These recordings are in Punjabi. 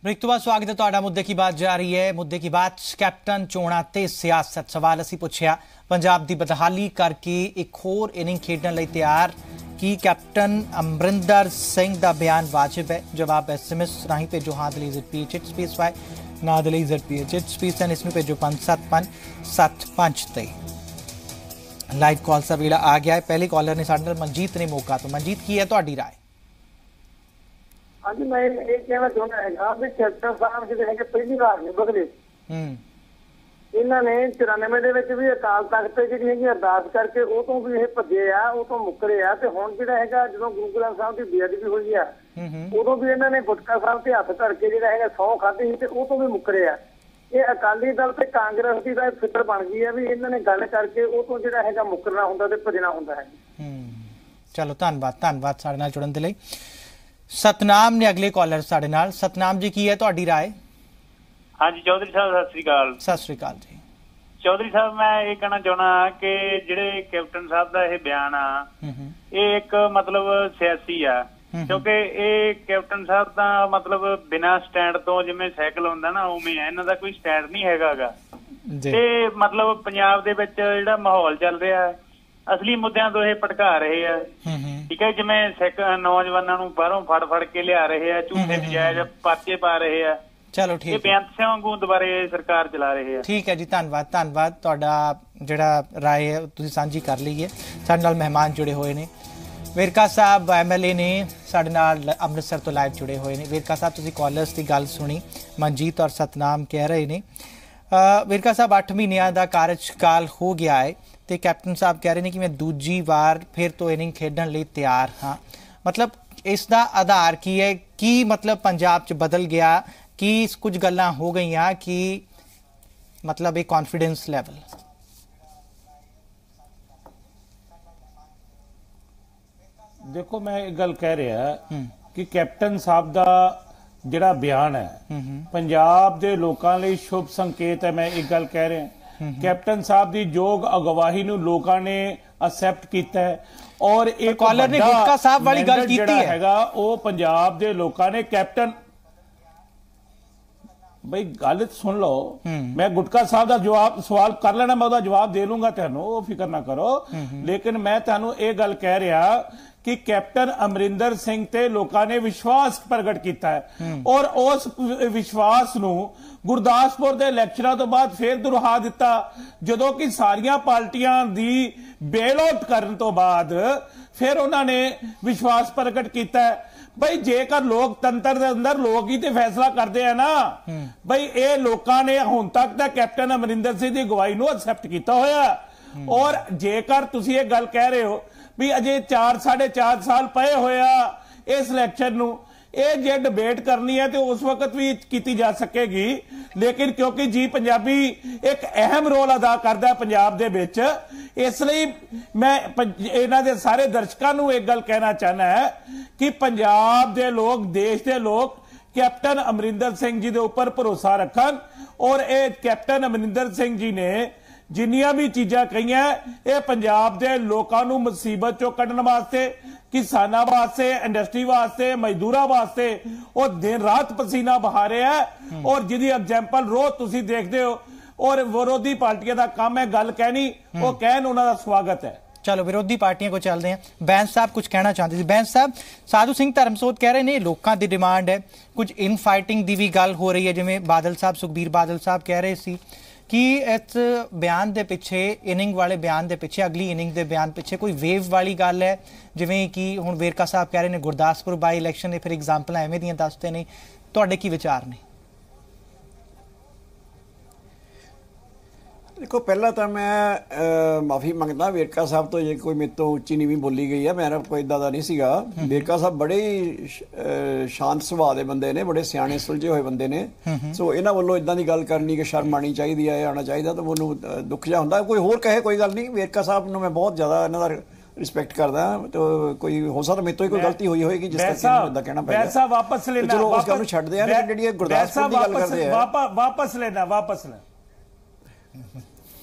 ब्रेक तो बाद स्वागत है तुहाडा। मुद्दे की बात जारी है। मुद्दे की बात कैप्टन चोणां ते सियासत। सवाल असीं पुछिया पंजाब दी बदहाली करके एक होर इनिंग खेडण लई तैयार की कैप्टन अमरिंदर सिंह दा बयान वाजिब है? जवाब SMS राही भेजो हाँ दे ZPH स्पेस वाई ना दे ZPH स्पेस एंड इसमें भेजो 5775 ते। लाइव कॉल दा वेला आ गया है। पहले कॉलर ने साडे नाल मनजीत ने मौका तो मनजीत की है तुहाडी राय? हाँ जी, मैं ये कहना चाहना है भी कैप्टन साहब ਜਿਹੜੇ ਹੈਗੇ ਪਹਿਲੀ ਵਾਰ ਨਹੀਂ ਬਦਲੇ। ਇਹਨਾਂ ਨੇ 94 ਦੇ ਵਿੱਚ ਵੀ ਅਕਾਲ ਤਖਤ ਤੇ ਜਿਹੜੀ ਹੈਗੀ ਅਰਦਾਸ ਕਰਕੇ ਉਹ ਤੋਂ ਵੀ ਇਹ ਭੱਜੇ ਆ, ਉਹ ਤੋਂ ਮੁੱਕਰੇ ਆ ਤੇ ਹੁਣ ਜਿਹੜਾ ਹੈਗਾ ਜਦੋਂ ਗੁਰੂ ਗ੍ਰੰਥ ਸਾਹਿਬ ਦੀ ਬੇਅਦਬੀ ਹੋਈ ਆ ਉਦੋਂ ਵੀ ਇਹਨਾਂ ਨੇ ਗੁਟਕਾ ਸਾਹਿਬ ਤੇ ਹੱਥ ਧਰ ਕੇ ਜਿਹੜਾ ਹੈਗਾ ਸਹੁੰ ਖਾਧੀ ਸੀ ਤੇ ਉਹ ਤੋਂ ਵੀ ਮੁੱਕਰੇ ਆ। ਇਹ ਅਕਾਲੀ ਦਲ ਤੇ ਕਾਂਗਰਸ ਦੀ ਤਾਂ ਫਿਕਰ ਬਣ ਗਈ ਆ ਵੀ ਇਹਨਾਂ ਨੇ ਗੱਲ ਕਰਕੇ ਉਹ ਤੋਂ ਜਿਹੜਾ ਹੈਗਾ ਮੁੱਕਰਨਾ ਹੁੰਦਾ ਤੇ ਭੱਜਣਾ ਹੁੰਦਾ ਹੈ। ਚਲੋ ਧੰਨਵਾਦ ਸਾਡੇ ਨਾਲ ਜੁੜਨ ਦੇ ਲਈ। सतनाम ने अगले कॉलर साडे नाल। सतनाम जी की है तुहाडी राय? हाँ जी चौधरी साहब सत श्री अकाल जी। चौधरी साहब मैं ये कहना चाहना कि जिहड़े कैप्टन साहब का यह बयान आ ये एक मतलब सियासी आ, क्योंकि ये कैप्टन साहब का मतलब बिना स्टैंड तो जिवें साइकिल हुंदा ना उवें है, इन्हां दा कोई स्टैंड नहीं हैगा ते मतलब पंजाब दे विच जिहड़ा माहौल चल रहा है असली मुद्दों तो ये भटका रहे हैं। ठीक है, जिवें सिख नौजवानों नूं बाहरों फड़ के लिया रहे हैं, झूठे नजायज पर्चे पा रहे हैं। चलो ठीक है, बेअंत सिंह वांगू दोबारे सरकार चला रहे हैं। ठीक है जी, धन्यवाद तुहाडा जिहड़ा राय है तुसीं सांझी कर लई है। साडे नाल मेहमान जुड़े हुए ने वेरका साहब MLA ने साडे नाल अमृतसर तो लाइव जुड़े हुए ने। वेरका साहब तुसीं कॉलर्स की गल सुनी, मनजीत और सतनाम कह रहे ने वेरका साहब 8 महीनों का कार्यकाल हो गया है तो कैप्टन साहब कह रहे हैं कि मैं दूजी बार फिर तो इनिंग खेडण लई तैयार हाँ। मतलब इसका आधार की है कि मतलब पंजाब च बदल गया कि कुछ गल्लां हो गई कि मतलब एक कॉन्फिडेंस लैवल? देखो मैं एक गल कह रहा कि कैप्टन साहब का जिहड़ा बयान है पंजाब दे लोकां लई शुभ संकेत है। मैं एक गल कह रहा कैप्टन साहब की योग अगवाही नूं लोकां ने एक्सेप्ट किया है और एक कॉलर ने गुटका साहब वाली गल कीती है वो पंजाब दे लोकां ने कैप्टन भाई गल सुन लो। मैं गुटका साहब का जवाब सवाल कर लेना, मैं जवाब दे लूंगा तेनों, फिक्र ना करो। लेकिन मैं तेनों ये गल कह रहा कि कैप्टन अमरिंदर सिंह ते लोकां ने विश्वास प्रगट किया है और उस विश्वास नूं गुरदासपुर दे इलैक्शनां तो बाद फिर दुहरा दिता जदों कि सारियां पार्टियां दी बेल आउट करन तो बाद फिर उन्होंने विश्वास प्रगट किया है। भाई जेकर लोकतंत्र के अंदर लोग ही तो फैसला करते हैं ना भाई ये लोगों ने हुण तक तो कैप्टन अमरिंदर सिंह की अगवाई नूं एक्सेप्ट किया होया। और जेकर तुसीं ये गल कह रहे हो भी अजे 4-4.5 साल पए होया इस इलैक्शन नूं ये जे डिबेट करनी है तो उस वक्त भी की जा सकेगी, लेकिन क्योंकि जी पंजाबी एक अहम रोल अदा करता है पंजाब दे विच, इसलिए मैं इन्हां दे सारे दर्शकों नूं एक गल कहना चाहना है कि पंजाब दे लोग देश के लोग कैप्टन अमरिंदर सिंह जी के उपर भरोसा रखन और ये कैप्टन अमरिंदर सिंह जी ने जिन्नियां भी चीज़ां कहियां ये पंजाब दे लोकां नूं मुसीबत चों कढण वास्ते, किसानां वास्ते, इंडस्ट्री वास्ते, मजदूरां वास्ते और दिन रात पसीना बहा रहे हैं और जिहदी एग्जाम्पल रोज तुसीं देखदे हो। और विरोधी पार्टियां दा काम है गल कहनी, वो कहन उन्हां दा स्वागत है। चलो विरोधी पार्टियां को चलते हैं। बैंस साहब कुछ कहना चाहते थे। बैंस साहब साधु सिंह धर्मसोत कह रहे हैं लोगों की डिमांड है, कुछ इन फाइटिंग की भी गल हो रही है, जिवें बादल साहब सुखबीर बादल साहब कह रहे सी कि इस बयान के पिछे इनिंग वाले बयान के पिछे अगली इनिंग के बयान पिछे कोई वेव वाली गल है, जिवें कि हुण वेरका साहब कह रहे हैं गुरदासपुर बाई इलैक्शन ने फिर एग्जाम्पल एवें दियां दसते ने, तुहाडे की विचार ने? देखो पहला तो मैं माफ़ी मंगता वेरका साहब तो जे कोई मेरे तो उच्ची नीवी बोली गई है, मेरा कोई इदा नहीं सीगा। वेरका साहब बड़े ही शांत सुभाव के बंदे ने, बड़े सियाने सुलझे हुए बंदे ने। सो इन्हों वालों इदा की गल करनी कि शर्म आनी चाहिए है, आना चाहिए, तो मैं दुख जा होंदा। कोई होर कहे कोई गल नहीं, वेरका साहब मैं बहुत ज़्यादा इन्हों का रिस्पैक्ट करदा, तो कोई हो सकता मेरे तो ही कोई गलती हुई होगी जिस तरह कहना पै गया। वापस लेना, चलो उस गल छड्ड दिया, लेकिन जिहड़ी गुरदासपुर दी गल करदे हैं वापस लेना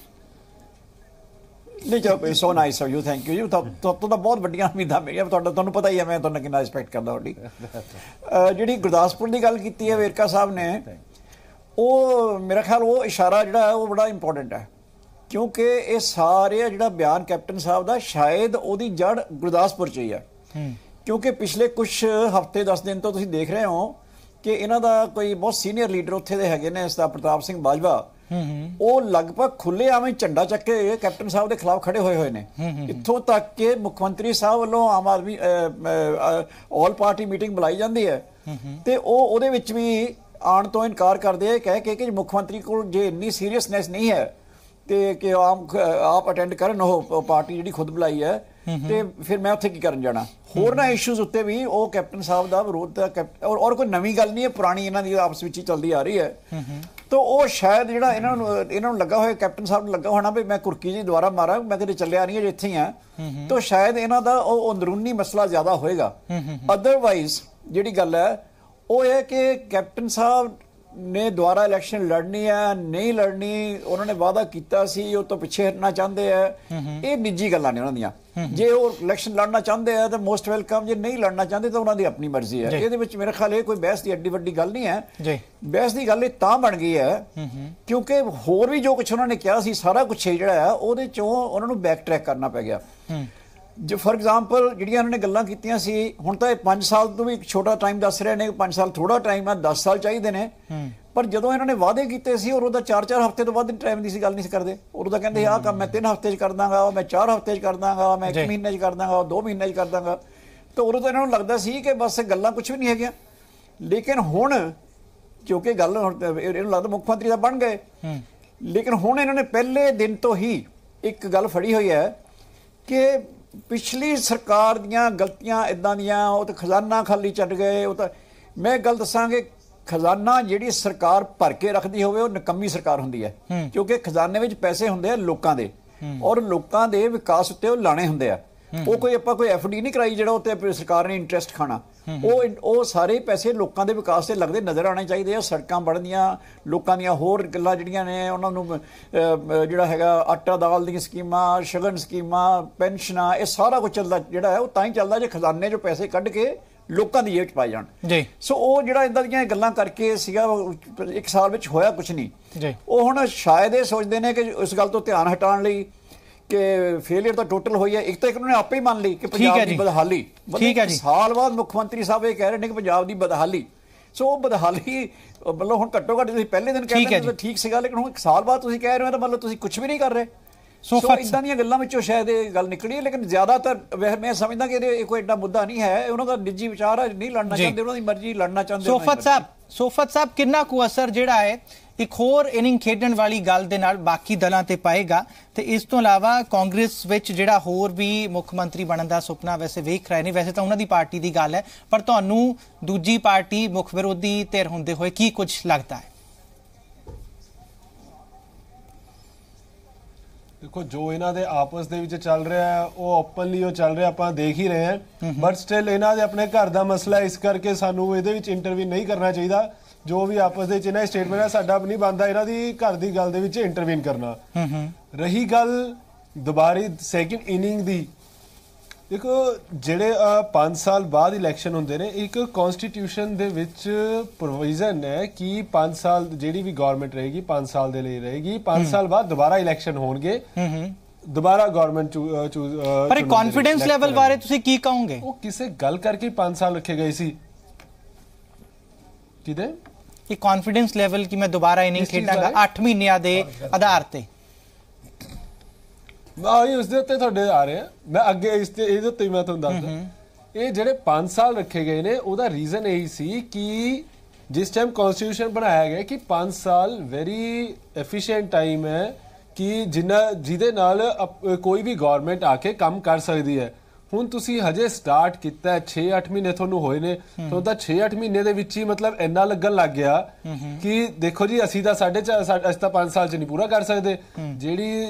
ਨਹੀਂ ਚਲੋ so nice of you, thank you ਜੀ। ਤੁਹਾਨੂੰ ਤਾਂ ਬਹੁਤ ਵੱਡੀਆਂ ਉਮੀਦਾਂ ਮੇਰੀਆਂ, ਤੁਹਾਨੂੰ ਪਤਾ ਹੀ ਹੈ ਮੈਂ ਤੁਹਾਨੂੰ ਕਿੰਨਾ ਰਿਸਪੈਕਟ ਕਰਦਾ ਤੁਹਾਡੀ। ਜਿਹੜੀ ਗੁਰਦਾਸਪੁਰ ਦੀ ਗੱਲ ਕੀਤੀ ਹੈ ਵੇਰਕਾ ਸਾਹਿਬ ਨੇ, ਉਹ ਮੇਰਾ ਖਿਆਲ ਉਹ ਇਸ਼ਾਰਾ ਜਿਹੜਾ ਹੈ ਉਹ ਬੜਾ ਇੰਪੋਰਟੈਂਟ ਹੈ, ਕਿਉਂਕਿ ਇਹ ਸਾਰੇ ਜਿਹੜਾ ਬਿਆਨ ਕੈਪਟਨ ਸਾਹਿਬ ਦਾ ਸ਼ਾਇਦ ਉਹਦੀ ਜੜ ਗੁਰਦਾਸਪੁਰ 'ਚ ਹੀ ਹੈ। ਕਿਉਂਕਿ ਪਿਛਲੇ ਕੁਛ ਹਫ਼ਤੇ 10 ਦਿਨ ਤੋਂ ਤੁਸੀਂ ਦੇਖ ਰਹੇ ਹੋ ਕਿ ਇਹਨਾਂ ਦਾ ਕੋਈ ਬਹੁਤ ਸੀਨੀਅਰ ਲੀਡਰ ਉੱਥੇ ਦੇ ਹੈਗੇ ਨੇ, ਇਸ ਦਾ ਪ੍ਰਤਾਪ ਸਿੰਘ ਬਾਜਵਾ, ਉਹ ਲਗਭਗ ਖੁੱਲ੍ਹੇਆਮ ਝੰਡਾ ਚੱਕ ਕੇ ਕੈਪਟਨ ਸਾਹਿਬ ਦੇ ਖਿਲਾਫ ਖੜੇ ਹੋਏ ਨੇ। ਇੱਥੋਂ ਤੱਕ ਕਿ ਮੁੱਖ ਮੰਤਰੀ ਸਾਹਿਬ ਵੱਲੋਂ Aam Aadmi all party meeting ਬੁਲਾਈ ਜਾਂਦੀ ਹੈ ਤੇ ਉਹਦੇ ਵਿੱਚ ਵੀ ਆਉਣ ਤੋਂ ਇਨਕਾਰ ਕਰਦੇ ਆ, ਕਹਿ ਕੇ ਕਿ ਮੁੱਖ ਮੰਤਰੀ ਕੋਲ ਜੇ ਇੰਨੀ ਸੀਰੀਅਸਨੈਸ ਨਹੀਂ ਹੈ ਤੇ ਕਿ ਆਪ ਅਟੈਂਡ ਕਰਨ ਉਹ ਪਾਰਟੀ ਜਿਹੜੀ ਖੁਦ ਬੁਲਾਈ ਹੈ, ਤੇ ਫਿਰ ਮੈਂ ਉੱਥੇ ਕੀ ਕਰਨ ਜਾਣਾ। ਹੋਰਨਾਂ ਇਸ਼ੂਜ਼ ਉੱਤੇ ਵੀ ਉਹ ਕੈਪਟਨ ਸਾਹਿਬ ਦਾ ਵਿਰੋਧ ਔਰ ਕੋਈ ਨਵੀਂ ਗੱਲ ਨਹੀਂ ਹੈ, ਪੁਰਾਣੀ ਇਹਨਾਂ ਦੀ ਆਪਸ ਵਿੱਚ ਹੀ ਚੱਲਦੀ ਆ ਰਹੀ ਹੈ। ਤਾਂ ਉਹ ਸ਼ਾਇਦ ਜਿਹੜਾ ਇਹਨਾਂ ਨੂੰ ਲੱਗਾ ਹੋਇਆ, ਕੈਪਟਨ ਸਾਹਿਬ ਨੂੰ ਲੱਗਾ ਹੋਣਾ ਵੀ ਮੈਂ ਕੁਰਕੀ ਜੀ ਦੁਬਾਰਾ ਮਾਰਾਂ, ਮੈਂ ਕਦੇ ਚੱਲਿਆ ਨਹੀਂ, ਇੱਥੇ ਹੀ ਆ। ਤਾਂ ਸ਼ਾਇਦ ਇਹਨਾਂ ਦਾ ਉਹ ਅੰਦਰੂਨੀ ਮਸਲਾ ਜ਼ਿਆਦਾ ਹੋਏਗਾ। ਅਦਰਵਾਈਜ਼ ਜਿਹੜੀ ਗੱਲ ਹੈ ਉਹ ਇਹ ਕਿ ਕੈਪਟਨ ਸਾਹਿਬ ਨੇ ਦੁਬਾਰਾ ਇਲੈਕਸ਼ਨ ਲੜਨੀ ਹੈ ਨਹੀਂ ਲੜਨੀ, ਉਹਨਾਂ ਨੇ ਵਾਅਦਾ ਕੀਤਾ ਸੀ, ਉਹ ਤੋਂ ਪਿੱਛੇ ਹਟਣਾ ਚਾਹੁੰਦੇ ਆ, ਇਹ ਨਿੱਜੀ ਗੱਲਾਂ ਨੇ ਉਹਨਾਂ ਦੀਆਂ। ਜੇ ਉਹ ਇਲੈਕਸ਼ਨ ਲੜਨਾ ਚਾਹੁੰਦੇ ਆ ਤਾਂ ਮੋਸਟ ਵੈਲਕਮ, ਜੇ ਨਹੀਂ ਲੜਨਾ ਚਾਹੁੰਦੇ ਤਾਂ ਉਹਨਾਂ ਦੀ ਆਪਣੀ ਮਰਜ਼ੀ ਹੈ। ਇਹਦੇ ਵਿੱਚ ਮੇਰੇ ਖਿਆਲ ਇਹ ਕੋਈ ਬਹਿਸ ਦੀ ਐਡੀ ਵੱਡੀ ਗੱਲ ਨਹੀਂ ਹੈ। ਬਹਿਸ ਦੀ ਗੱਲ ਇਹ ਤਾਂ ਬਣ ਗਈ ਹੈ ਕਿਉਂਕਿ ਹੋਰ ਵੀ ਜੋ ਕੁਛ ਉਹਨਾਂ ਨੇ ਕਿਹਾ ਸੀ ਸਾਰਾ ਕੁਛ ਜਿਹੜਾ ਹੈ ਉਹਦੇ ਚੋਂ ਉਹਨਾਂ ਨੂੰ ਬੈਕ ਟਰੈਕ ਕਰਨਾ ਪੈ ਗਿਆ। ਜੇ ਫॉर एग्जांपल ਜਿਹੜੀਆਂ ਉਹਨਾਂ ਨੇ ਗੱਲਾਂ ਕੀਤੀਆਂ ਸੀ, ਹੁਣ ਤਾਂ ਇਹ 5 ਸਾਲ ਤੋਂ ਵੀ ਛੋਟਾ ਟਾਈਮ ਦੱਸ ਰਹੇ ਨੇ, 5 ਸਾਲ ਥੋੜਾ ਟਾਈਮ ਹੈ, 10 ਸਾਲ ਚਾਹੀਦੇ ਨੇ। ਪਰ ਜਦੋਂ ਇਹਨਾਂ ਨੇ ਵਾਅਦੇ ਕੀਤੇ ਸੀ ਔਰ ਉਹਦਾ 4-4 ਹਫ਼ਤੇ ਤੋਂ ਵੱਧ ਟਾਈਮ ਦੀ ਸੀ ਗੱਲ ਨਹੀਂ ਸੀ ਕਰਦੇ। ਉਦੋਂ ਤਾਂ ਕਹਿੰਦੇ ਆਹ ਕੰਮ ਮੈਂ 3 ਹਫ਼ਤੇ 'ਚ ਕਰ ਦਾਂਗਾ, ਮੈਂ 4 ਹਫ਼ਤੇ 'ਚ ਕਰ ਦਾਂਗਾ, ਮੈਂ 1 ਮਹੀਨੇ 'ਚ ਕਰ ਦਾਂਗਾ, 2 ਮਹੀਨੇ 'ਚ ਕਰ ਦਾਂਗਾ। ਤਾਂ ਉਦੋਂ ਤਾਂ ਇਹਨਾਂ ਨੂੰ ਲੱਗਦਾ ਸੀ ਕਿ ਬਸ ਗੱਲਾਂ ਕੁਛ ਵੀ ਨਹੀਂ ਹੈਗੀਆਂ। ਲੇਕਿਨ ਹੁਣ ਕਿਉਂਕਿ ਗੱਲ ਇਹਨੂੰ ਲੱਗਦਾ ਮੁੱਖ ਮੰਤਰੀ ਤਾਂ ਬਣ ਗਏ, ਲੇਕਿਨ ਹੁਣ ਇਹਨਾਂ ਨੇ ਪਹਿਲੇ ਦਿਨ ਤੋਂ ਹੀ ਇੱਕ ਗੱਲ ਫੜੀ ਹੋਈ ਹੈ ਕਿ ਪਿਛਲੀ ਸਰਕਾਰ ਦੀਆਂ ਗਲਤੀਆਂ ਇਦਾਂ ਦੀਆਂ, ਉਹ ਤਾਂ ਖਜ਼ਾਨਾ ਖਾਲੀ ਛੱਡ ਗਏ। ਉਹ ਤਾਂ ਮੈਂ ਗੱਲ ਦੱਸਾਂਗੇ, ਖਜ਼ਾਨਾ ਜਿਹੜੀ ਸਰਕਾਰ ਭਰ ਕੇ ਰੱਖਦੀ ਹੋਵੇ ਉਹ ਨਿਕੰਮੀ ਸਰਕਾਰ ਹੁੰਦੀ ਹੈ, ਕਿਉਂਕਿ ਖਜ਼ਾਨੇ ਵਿੱਚ ਪੈਸੇ ਹੁੰਦੇ ਆ ਲੋਕਾਂ ਦੇ ਔਰ ਲੋਕਾਂ ਦੇ ਵਿਕਾਸ ਉੱਤੇ ਉਹ ਲਾਣੇ ਹੁੰਦੇ ਆ। ਉਹ ਕੋਈ ਆਪਾਂ ਕੋਈ ਐਫਡੀ ਨਹੀਂ ਕਰਾਈ ਜਿਹੜਾ ਉੱਤੇ ਸਰਕਾਰ ਨੇ ਇੰਟਰਸਟ ਖਾਣਾ। ਉਹ ਸਾਰੇ ਪੈਸੇ ਲੋਕਾਂ ਦੇ ਵਿਕਾਸ ਤੇ ਲੱਗਦੇ ਨਜ਼ਰ ਆਉਣੇ ਚਾਹੀਦੇ ਆ। ਸੜਕਾਂ ਬਣਦੀਆਂ, ਲੋਕਾਂ ਦੀਆਂ ਹੋਰ ਗੱਲਾਂ ਜਿਹੜੀਆਂ ਨੇ ਉਹਨਾਂ ਨੂੰ ਜਿਹੜਾ ਹੈਗਾ ਆਟਾ ਦਾਲ ਦੀਆਂ ਸਕੀਮਾਂ, ਸ਼ਗਨ ਸਕੀਮਾਂ, ਪੈਨਸ਼ਨਾਂ, ਇਹ ਸਾਰਾ ਕੁਝ ਚੱਲਦਾ ਜਿਹੜਾ ਹੈ ਉਹ ਤਾਂ ਹੀ ਚੱਲਦਾ ਜੇ ਖਜ਼ਾਨੇ 'ਚੋਂ ਪੈਸੇ ਕੱਢ ਕੇ ਲੋਕਾਂ ਦੀ ਜੇਬ 'ਚ ਪਾਏ ਜਾਣ। ਸੋ ਉਹ ਜਿਹੜਾ ਇੱਦਾਂ ਦੀਆਂ ਗੱਲਾਂ ਕਰਕੇ ਸੀਗਾ, 1 ਸਾਲ ਵਿੱਚ ਹੋਇਆ ਕੁਛ ਨਹੀਂ। ਉਹ ਹੁਣ ਸ਼ਾਇਦ ਇਹ ਸੋਚਦੇ ਨੇ ਕਿ ਇਸ ਗੱਲ ਤੋਂ ਧਿਆਨ ਹਟਾਉਣ ਲਈ ਕਿ ਫੇਲਿਅਰ ਤਾਂ ਟੋਟਲ ਹੋਈ ਹੈ। ਇੱਕ ਤਾਂ ਉਹਨਾਂ ਨੇ ਆਪੇ ਹੀ ਮੰਨ ਲਈ ਕਿ ਪੰਜਾਬ ਦੀ ਬਦਹਾਲੀ, ਸਾਲ ਬਾਅਦ ਮੁੱਖ ਮੰਤਰੀ ਸਾਹਿਬ ਇਹ ਕਹਿ ਰਹੇ ਨੇ ਕਿ ਪੰਜਾਬ ਦੀ ਬਦਹਾਲੀ। ਸੋ ਉਹ ਬਦਹਾਲੀ ਮਤਲਬ ਹੁਣ ਘੱਟੋ ਘੱਟ ਤੁਸੀਂ ਪਹਿਲੇ ਦਿਨ ਕਹਿੰਦੇ ਤਾਂ ਠੀਕ ਸੀਗਾ, ਲੇਕਿਨ ਹੁਣ 1 ਸਾਲ ਬਾਅਦ ਤੁਸੀਂ ਕਹਿ ਰਹੇ ਹੋ ਤਾਂ ਮਤਲਬ ਤੁਸੀਂ ਕੁਝ ਵੀ ਨਹੀਂ ਕਰ ਰਹੇ। ਸੋ ਇਦਾਂ ਦੀਆਂ ਗੱਲਾਂ ਵਿੱਚੋਂ ਸ਼ਾਇਦ ਇਹ ਗੱਲ ਨਿਕਲੀ ਹੈ। ਲੇਕਿਨ ਜ਼ਿਆਦਾਤਰ ਮੈਂ ਸਮਝਦਾ ਕਿ ਇਹ ਕੋਈ ਐਡਾ ਮੁੱਦਾ ਨਹੀਂ ਹੈ, ਉਹਨਾਂ ਦਾ ਨਿੱਜੀ ਵਿਚਾਰ ਹੈ, ਨਹੀਂ ਲੜਨਾ ਚਾਹੁੰਦੇ, ਉਹਨਾਂ ਦੀ ਮਰਜ਼ੀ, ਲੜਨਾ ਚਾਹੁੰਦੇ। ਸੋਫਤ ਸਾਹਿਬ ਕਿੰਨਾ ਕੁ ਅਸਰ ਜਿਹੜਾ ਹੈ ਇੱਕ ਹੋਰ ਇਨਿੰਗ ਖੇਡਣ ਵਾਲੀ ਗੱਲ ਦੇ ਨਾਲ ਬਾਕੀ ਦਲਾਂ ਤੇ ਪਾਏਗਾ, ਤੇ ਇਸ ਤੋਂ ਇਲਾਵਾ ਕਾਂਗਰਸ ਵਿੱਚ ਜਿਹੜਾ ਹੋਰ ਵੀ ਮੁੱਖ ਮੰਤਰੀ ਬਣਨ ਦਾ ਸੁਪਨਾ ਵੈਸੇ ਵੇਖ ਰਹੇ ਨੇ, ਵੈਸੇ ਤਾਂ ਉਹਨਾਂ ਦੀ ਪਾਰਟੀ ਦੀ ਗੱਲ ਹੈ, ਪਰ ਤੁਹਾਨੂੰ ਦੂਜੀ ਪਾਰਟੀ ਮੁੱਖ ਵਿਰੋਧੀ ਧਿਰ ਹੁੰਦੇ ਹੋਏ ਕੀ ਕੁਝ ਲੱਗਦਾ ਹੈ? ਦੇਖੋ, ਜੋ ਇਹਨਾਂ ਦੇ ਆਪਸ ਦੇ ਵਿੱਚ ਚੱਲ ਰਿਹਾ ਹੈ ਉਹ ਓਪਨਲੀ ਉਹ ਚੱਲ ਰਿਹਾ, ਆਪਾਂ ਦੇਖ ਹੀ ਰਹੇ ਹਾਂ। ਬਟ ਸਟਿਲ ਇਹਨਾਂ ਦੇ ਆਪਣੇ ਘਰ ਦਾ ਮਸਲਾ, ਇਸ ਕਰਕੇ ਸਾਨੂੰ ਇਹਦੇ ਵਿੱਚ ਇੰਟਰਵੀਨ ਨਹੀਂ ਕਰਨਾ ਚਾਹੀਦਾ। ਜੋ ਵੀ ਆਪਸ ਦੇ ਵਿੱਚ ਇਹਨਾਂ ਸਟੇਟਮੈਂਟ ਹੈ, ਸਾਡਾ ਨਹੀਂ ਬਣਦਾ ਇਹਨਾਂ ਦੀ ਘਰ ਦੀ ਗੱਲ ਦੇ ਵਿੱਚ ਇੰਟਰਵੀਨ ਕਰਨਾ। ਰਹੀ ਗੱਲ ਦੁਬਾਰੀ ਸੈਕਿੰਡ ਇਨਿੰਗ ਦੀ, ਦੇਖੋ ਜਿਹੜੇ 5 ਸਾਲ ਬਾਅਦ ਇਲੈਕਸ਼ਨ ਹੁੰਦੇ ਨੇ, ਇੱਕ ਕਨਸਟੀਟਿਊਸ਼ਨ ਦੇ ਵਿੱਚ ਪ੍ਰੋਵੀਜ਼ਨ ਹੈ ਕਿ 5 ਸਾਲ ਜਿਹੜੀ ਵੀ ਗਵਰਨਮੈਂਟ ਰਹੇਗੀ 5 ਸਾਲ ਦੇ ਲਈ ਰਹੇਗੀ, 5 ਸਾਲ ਬਾਅਦ ਦੁਬਾਰਾ ਇਲੈਕਸ਼ਨ ਹੋਣਗੇ, ਦੁਬਾਰਾ ਗਵਰਨਮੈਂਟ ਚੂਜ਼। ਪਰ ਕੌਨਫੀਡੈਂਸ ਲੈਵਲ ਬਾਰੇ ਤੁਸੀਂ ਕੀ ਕਹੋਗੇ? ਉਹ ਕਿਸੇ ਗੱਲ ਕਰਕੇ 5 ਸਾਲ ਰੱਖੇ ਗਏ ਸੀ ਕਿਤੇ ਇਹ ਕੌਨਫੀਡੈਂਸ ਲੈਵਲ ਕਿ ਮੈਂ ਦੁਬਾਰਾ ਇਨਿੰਗ ਖੇਡਾਂਗਾ 8 ਮਹੀਨਿਆਂ ਦੇ ਆਧਾਰ ਤੇ। ਉਸ ਦੇ ਉੱਤੇ ਤੁਹਾਡੇ ਆ ਰਹੇ ਆ, ਮੈਂ ਅੱਗੇ ਇਹਦੇ ਉੱਤੇ ਮੈਂ ਤੁਹਾਨੂੰ ਦੱਸਦਾ। ਇਹ ਜਿਹੜੇ 5 ਸਾਲ ਰੱਖੇ ਗਏ ਨੇ ਉਹਦਾ ਰੀਜ਼ਨ ਇਹੀ ਸੀ ਕਿ ਜਿਸ ਟਾਈਮ ਕਨਸਟੀਟਿਊਸ਼ਨ ਬਣਾਇਆ ਗਿਆ ਕਿ 5 ਸਾਲ ਵੈਰੀ ਐਫੀਸ਼ੀਐਂਟ ਟਾਈਮ ਹੈ ਕਿ ਜਿਹਦੇ ਨਾਲ ਕੋਈ ਵੀ ਗਵਰਨਮੈਂਟ ਆ ਕੇ ਕੰਮ ਕਰ ਸਕਦੀ ਹੈ। ਹੁਣ ਤੁਸੀਂ ਹਜੇ ਸਟਾਰਟ ਕੀਤਾ, 6-8 ਮਹੀਨੇ ਤੁਹਾਨੂੰ ਹੋਏ ਨੇ, ਤੁਹਾਨੂੰ ਤਾਂ 6-8 ਮਹੀਨੇ ਦੇ ਵਿੱਚ ਹੀ ਮਤਲਬ ਇੰਨਾ ਲੱਗਣ ਲੱਗ ਗਿਆ ਕਿ ਦੇਖੋ ਜੀ ਅਸੀਂ ਤਾਂ ਅਸੀਂ ਤਾਂ 5 ਸਾਲ 'ਚ ਨਹੀਂ ਪੂਰਾ ਕਰ ਸਕਦੇ।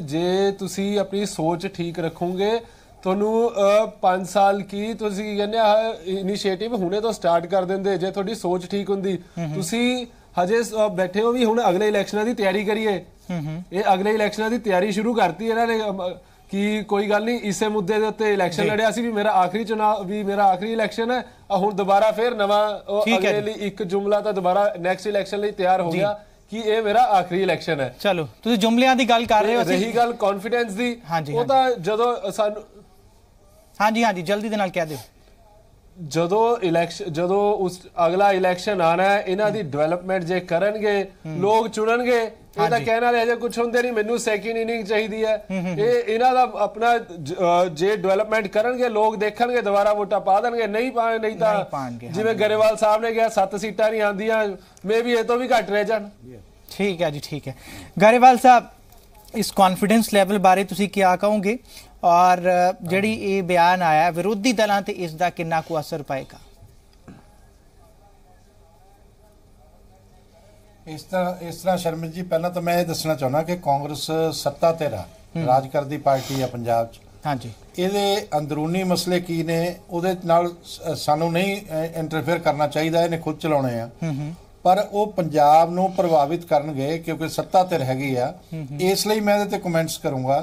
ਜੇ ਤੁਸੀਂ ਆਪਣੀ ਸੋਚ ਠੀਕ ਰੱਖੋਗੇ, ਤੁਹਾਨੂੰ 5 ਸਾਲ ਕੀ ਤੁਸੀਂ ਕਹਿੰਦੇ ਇਨੀਸ਼ੀਏਟਿਵ ਹੁਣੇ ਤੋਂ ਸਟਾਰਟ ਕਰ ਦਿੰਦੇ। ਜੇ ਤੁਹਾਡੀ ਸੋਚ ਠੀਕ ਹੁੰਦੀ, ਤੁਸੀਂ ਹਜੇ ਬੈਠੇ ਹੋ ਵੀ ਹੁਣ ਅਗਲੇ ਇਲੈਕਸ਼ਨਾਂ ਦੀ ਤਿਆਰੀ ਕਰੀਏ। ਇਹ ਅਗਲੇ ਇਲੈਕਸ਼ਨਾਂ ਦੀ ਤਿਆਰੀ ਸ਼ੁਰੂ ਕਰਤੀ ਇਹਨਾਂ ਨੇ ਕਿ ਕੋਈ ਗੱਲ ਨਹੀਂ ਇਸੇ ਮੁੱਦੇ ਦੇ ਉੱਤੇ ਇਲੈਕਸ਼ਨ ਲੜਿਆ ਸੀ ਵੀ ਮੇਰਾ ਆਖਰੀ ਚੁਣਾਵ ਵੀ ਮੇਰਾ ਆਖਰੀ ਇਲੈਕਸ਼ਨ ਹੈ, ਹੁਣ ਦੁਬਾਰਾ ਫਿਰ ਨਵਾਂ ਅਗਲੇ ਲਈ ਇੱਕ ਜੁਮਲਾ ਤਾਂ ਦੁਬਾਰਾ ਨੈਕਸਟ ਇਲੈਕਸ਼ਨ ਲਈ ਤਿਆਰ ਹੋ ਗਿਆ ਕਿ ਇਹ ਮੇਰਾ ਆਖਰੀ ਇਲੈਕਸ਼ਨ ਹੈ। ਚਲੋ ਤੁਸੀਂ ਜੁਮਲਿਆਂ ਦੀ ਗੱਲ ਕਰ ਰਹੇ ਹੋ, ਰਹੀ ਗੱਲ ਕੌਨਫੀਡੈਂਸ ਦੀ, ਉਹ ਤਾਂ ਜਦੋਂ ਸਾਨੂੰ ਹਾਂਜੀ ਜਲਦੀ ਦੇ ਨਾਲ ਕਹਿ ਦਿਓ, ਜਦੋਂ ਉਸ ਅਗਲਾ ਇਲੈਕਸ਼ਨ ਆਣਾ ਹੈ, ਇਹਨਾਂ ਦੀ ਡਿਵੈਲਪਮੈਂਟ ਜੇ ਕਰਨਗੇ ਲੋਕ ਚੁਣਨਗੇ, ਇਹ ਤਾਂ ਕਹਿਣ ਵਾਲੇ ਅਜੇ ਕੁਝ ਹੁੰਦੇ ਨਹੀਂ, ਮੈਨੂੰ ਸੈਕਿੰਡ ਇਨਿੰਗ ਚਾਹੀਦੀ ਹੈ, ਇਹ ਇਹਨਾਂ ਦਾ ਆਪਣਾ ਜੇ ਡਿਵੈਲਪਮੈਂਟ ਕਰਨਗੇ ਲੋਕ ਦੇਖਣਗੇ ਦੁਬਾਰਾ ਵੋਟਾਂ ਪਾ ਦੇਣਗੇ, ਨਹੀਂ ਤਾਂ ਜਿਵੇਂ ਗਰੇਵਾਲ ਸਾਹਿਬ ਨੇ ਕਿਹਾ 7 ਸੀਟਾਂ ਨਹੀਂ ਆਉਂਦੀਆਂ, ਮੇ ਵੀ ਇਹ ਤੋਂ ਵੀ ਘੱਟ ਰਹਿ ਜਾਣ। ਠੀਕ ਹੈ ਜੀ, ਠੀਕ ਹੈ। ਗਰੇਵਾਲ ਸਾਹਿਬ, ਇਸ ਕੌਨਫੀਡੈਂਸ ਲੈਵਲ ਬਾਰੇ ਤੁਸੀਂ ਕੀ ਕਹੋਗੇ ਔਰ ਜਿਹੜੀ ਇਹ ਬਿਆਨ ਆਇਆ ਵਿਰੋਧੀ ਦਲਾਂ ਤੇ ਇਸ ਦਾ ਕਿੰਨਾ ਕੁ ਅਸਰ ਪਏਗਾ? ਇਸ ਤਰ੍ਹਾਂ ਸ਼ਰਮਿਤ ਜੀ, ਪਹਿਲਾਂ ਤਾਂ ਮੈਂ ਇਹ ਦੱਸਣਾ ਚਾਹੁੰਦਾ ਕਿ ਕਾਂਗਰਸ ਸੱਤਾ ਤੇ ਰਾਜ ਕਰਦੀ ਪਾਰਟੀ ਆ ਪੰਜਾਬ 'ਚ। ਹਾਂਜੀ, ਇਹਦੇ ਅੰਦਰੂਨੀ ਮਸਲੇ ਕੀ ਨੇ ਉਹਦੇ ਨਾਲ ਸਾਨੂੰ ਨਹੀਂ ਇੰਟਰਫੇਅਰ ਕਰਨਾ ਚਾਹੀਦਾ, ਇਹਨੇ ਖੁਦ ਚਲਾਉਣੇ ਆ, ਪਰ ਉਹ ਪੰਜਾਬ ਨੂੰ ਪ੍ਰਭਾਵਿਤ ਕਰਨਗੇ ਕਿਉਂਕਿ ਸੱਤਾ ਧਿਰ ਹੈਗੀ ਆ, ਇਸ ਲਈ ਮੈਂ ਇਹਦੇ ਤੇ ਕਮੈਂਟਸ ਕਰੂੰਗਾ।